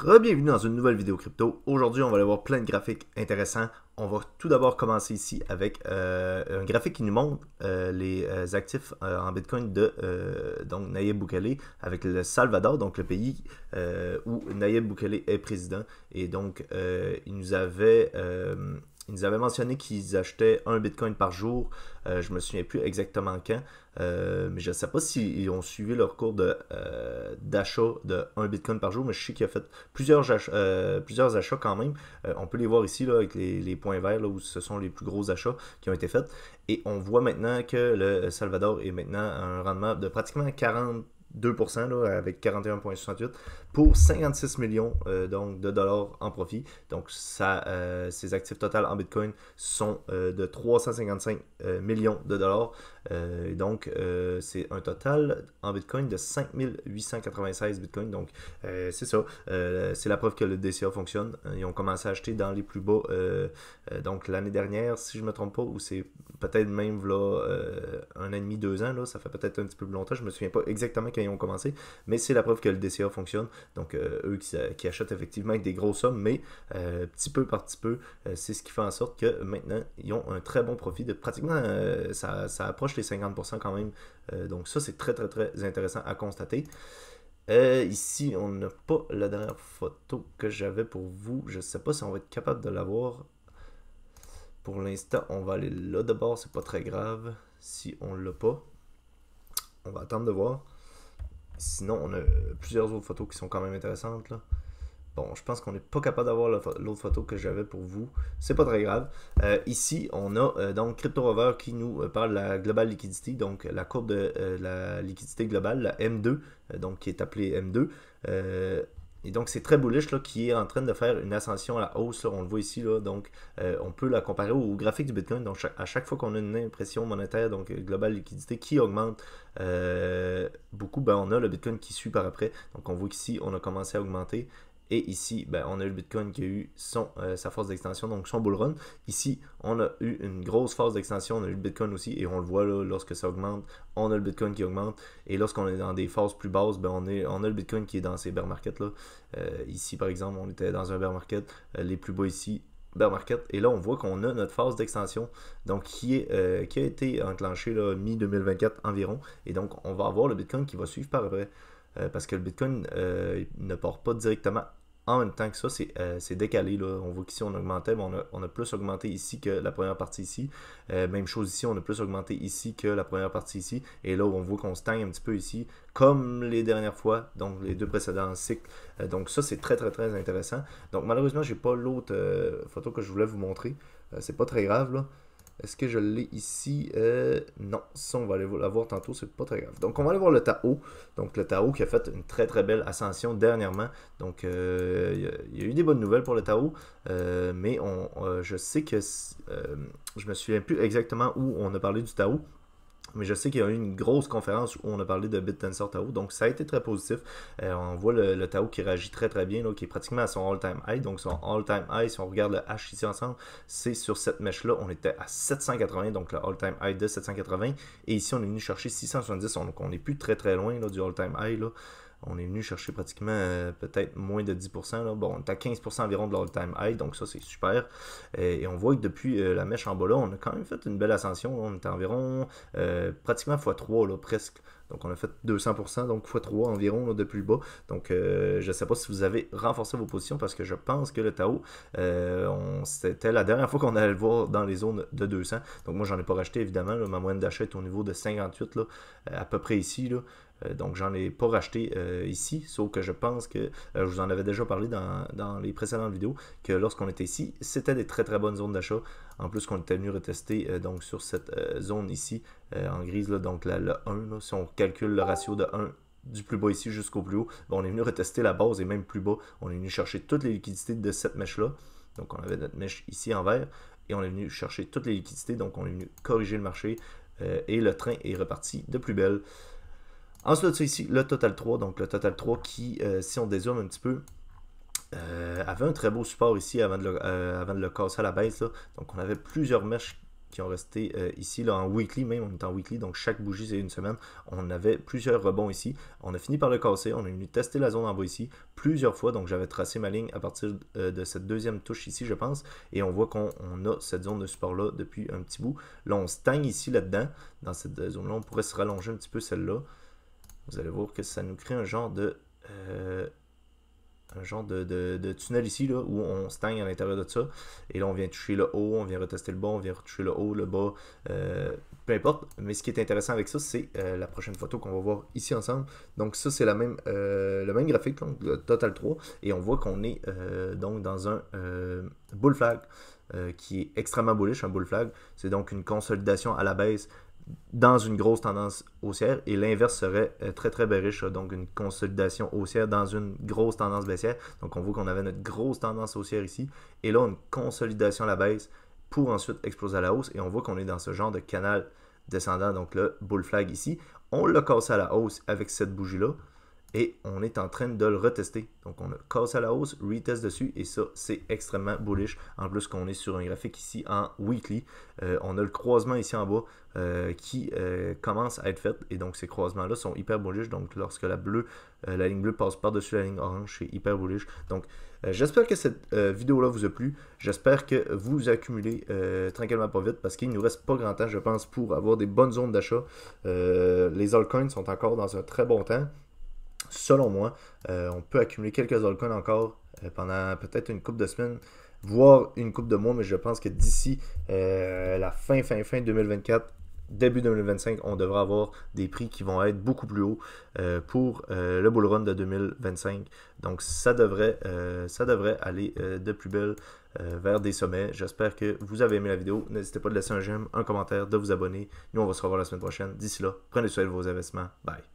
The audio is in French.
Bienvenue dans une nouvelle vidéo crypto. Aujourd'hui, on va aller voir plein de graphiques intéressants. On va tout d'abord commencer ici avec un graphique qui nous montre les actifs en Bitcoin de donc Nayib Bukele avec le Salvador, donc le pays où Nayib Bukele est président. Et donc, il nous avait mentionné qu'ils achetaient un Bitcoin par jour. Je me souviens plus exactement quand. Mais je ne sais pas s'ils ont suivi leur cours d'achat de 1 Bitcoin par jour, mais je sais qu'il a fait plusieurs achats quand même. On peut les voir ici là, avec les points verts là, où ce sont les plus gros achats qui ont été faits. Et on voit maintenant que le Salvador est maintenant à un rendement de pratiquement 42% là, avec 41,68 pour 56 millions donc de dollars en profit. Donc ses actifs totaux en Bitcoin sont de 355 millions de dollars. Donc c'est un total en Bitcoin de 5896 Bitcoin. Donc c'est ça. C'est la preuve que le DCA fonctionne. Ils ont commencé à acheter dans les plus bas donc l'année dernière, si je ne me trompe pas, ou c'est peut-être même là, un an et demi, 2 ans, là, ça fait peut-être un petit peu plus longtemps, je me souviens pas exactement quand ils ont commencé, mais c'est la preuve que le DCA fonctionne. Donc eux qui achètent effectivement avec des grosses sommes, mais petit peu par petit peu, c'est ce qui fait en sorte que maintenant, ils ont un très bon profit de pratiquement, ça approche les 50% quand même. Donc ça, c'est très très très intéressant à constater. Ici, on n'a pas la dernière photo que j'avais pour vous. Je ne sais pas si on va être capable de l'avoir. Pour l'instant, on va aller là d'abord, c'est pas très grave. Si on l'a pas, on va attendre de voir. Sinon, on a plusieurs autres photos qui sont quand même intéressantes là. Bon, je pense qu'on n'est pas capable d'avoir l'autre photo que j'avais pour vous. C'est pas très grave. Ici, on a donc CryptoRover qui nous parle de la Global Liquidity, donc la courbe de la liquidité globale, la M2, donc qui est appelée M2. Et donc, c'est très bullish là, qui est en train de faire une ascension à la hausse. Là, on le voit ici. Là, donc, on peut la comparer au graphique du Bitcoin. Donc, à chaque fois qu'on a une impression monétaire, donc globale liquidité qui augmente beaucoup, ben, on a le Bitcoin qui suit par après. Donc, on voit qu'ici, on a commencé à augmenter. Et ici, ben, on a eu le Bitcoin qui a eu sa force d'extension, donc son bull run. Ici, on a eu une grosse force d'extension, on a eu le Bitcoin aussi, et on le voit là, lorsque ça augmente, on a le Bitcoin qui augmente. Et lorsqu'on est dans des phases plus basses, ben, on a le Bitcoin qui est dans ces bear markets là. Ici, par exemple, on était dans un bear market, les plus bas ici, bear market. Et là, on voit qu'on a notre phase d'extension, donc qui a été enclenchée mi-2024 environ. Et donc, on va avoir le Bitcoin qui va suivre par après. Parce que le Bitcoin ne part pas directement en même temps que ça, c'est décalé. Là. On voit qu'ici on augmentait, mais on a plus augmenté ici que la première partie ici. Même chose ici, on a plus augmenté ici que la première partie ici. Et là, on voit qu'on stagne un petit peu ici, comme les dernières fois, donc les deux précédents cycles. Donc ça, c'est très très très intéressant. Donc malheureusement, j'ai pas l'autre photo que je voulais vous montrer. C'est pas très grave là. Est-ce que je l'ai ici? Non, ça on va aller la voir tantôt, c'est pas très grave. Donc on va aller voir le Tao. Donc le Tao qui a fait une très très belle ascension dernièrement. Donc il y a eu des bonnes nouvelles pour le Tao. Mais je sais que je me souviens plus exactement où on a parlé du Tao. Mais je sais qu'il y a eu une grosse conférence où on a parlé de BitTensor Tao, donc ça a été très positif. On voit le Tao qui réagit très très bien, là, qui est pratiquement à son all-time high. Donc son all-time high, si on regarde le H ici ensemble, c'est sur cette mèche-là, on était à 780, donc le all-time high de 780. Et ici, on est venu chercher 670, donc on n'est plus très très loin là, du all-time high. Là. On est venu chercher pratiquement peut-être moins de 10%. Là. Bon, on est à 15% environ de l'all-time high, donc ça c'est super. Et on voit que depuis la mèche en bas là, on a quand même fait une belle ascension. On est environ pratiquement x3 là, presque. Donc on a fait 200%, donc x3 environ là, depuis le bas. Donc je ne sais pas si vous avez renforcé vos positions parce que je pense que le Tao, c'était la dernière fois qu'on allait le voir dans les zones de 200. Donc moi j'en ai pas racheté évidemment. Là, ma moyenne d'achat est au niveau de 58 là, à peu près ici. Là. Donc j'en ai pas racheté ici, sauf que je pense que, je vous en avais déjà parlé dans les précédentes vidéos, que lorsqu'on était ici, c'était des très très bonnes zones d'achat. En plus qu'on était venu retester donc sur cette zone ici, en grise, là, donc le 1, là, si on calcule le ratio de 1 du plus bas ici jusqu'au plus haut, ben, on est venu retester la base et même plus bas, on est venu chercher toutes les liquidités de cette mèche-là. Donc on avait notre mèche ici en vert, et on est venu chercher toutes les liquidités, donc on est venu corriger le marché, et le train est reparti de plus belle. Ensuite, c'est ici le Total 3, donc le Total 3 qui, si on dézoome un petit peu, avait un très beau support ici avant de le casser à la baisse. Là. Donc on avait plusieurs mèches qui ont resté ici, là, en weekly même, on est en weekly, donc chaque bougie c'est une semaine, on avait plusieurs rebonds ici, on a fini par le casser, on est venu tester la zone en bas ici plusieurs fois, donc j'avais tracé ma ligne à partir de cette deuxième touche ici, je pense, et on voit qu'on a cette zone de support là depuis un petit bout. Là on stagne ici là-dedans, dans cette zone là, on pourrait se rallonger un petit peu celle-là. Vous allez voir que ça nous crée un genre de tunnel ici là, où on stagne à l'intérieur de ça. Et là, on vient toucher le haut, on vient retester le bas, on vient retoucher le haut, le bas, peu importe. Mais ce qui est intéressant avec ça, c'est la prochaine photo qu'on va voir ici ensemble. Donc ça, c'est le même graphique, donc, le Total 3. Et on voit qu'on est donc dans un bull flag qui est extrêmement bullish, un bull flag. C'est donc une consolidation à la baisse dans une grosse tendance haussière, et l'inverse serait très très bearish, donc une consolidation haussière dans une grosse tendance baissière. Donc on voit qu'on avait notre grosse tendance haussière ici, et là une consolidation à la baisse pour ensuite exploser à la hausse, et on voit qu'on est dans ce genre de canal descendant, donc le bull flag ici. On l'a cassé à la hausse avec cette bougie là, et on est en train de le retester. Donc on a cassé à la hausse, retest dessus, et ça c'est extrêmement bullish. En plus qu'on est sur un graphique ici en weekly, on a le croisement ici en bas qui commence à être fait, et donc ces croisements là sont hyper bullish. Donc lorsque la ligne bleue passe par dessus la ligne orange, c'est hyper bullish. Donc j'espère que cette vidéo là vous a plu, j'espère que vous accumulez tranquillement pas vite, parce qu'il ne nous reste pas grand temps je pense pour avoir des bonnes zones d'achat. Les altcoins sont encore dans un très bon temps. Selon moi, on peut accumuler quelques altcoins encore pendant peut-être une couple de semaines, voire une couple de mois, mais je pense que d'ici la fin 2024, début 2025, on devra avoir des prix qui vont être beaucoup plus hauts pour le bull run de 2025. Donc ça devrait aller de plus belle vers des sommets. J'espère que vous avez aimé la vidéo. N'hésitez pas de laisser un j'aime, un commentaire, de vous abonner. Nous, on va se revoir la semaine prochaine. D'ici là, prenez soin de vos investissements. Bye.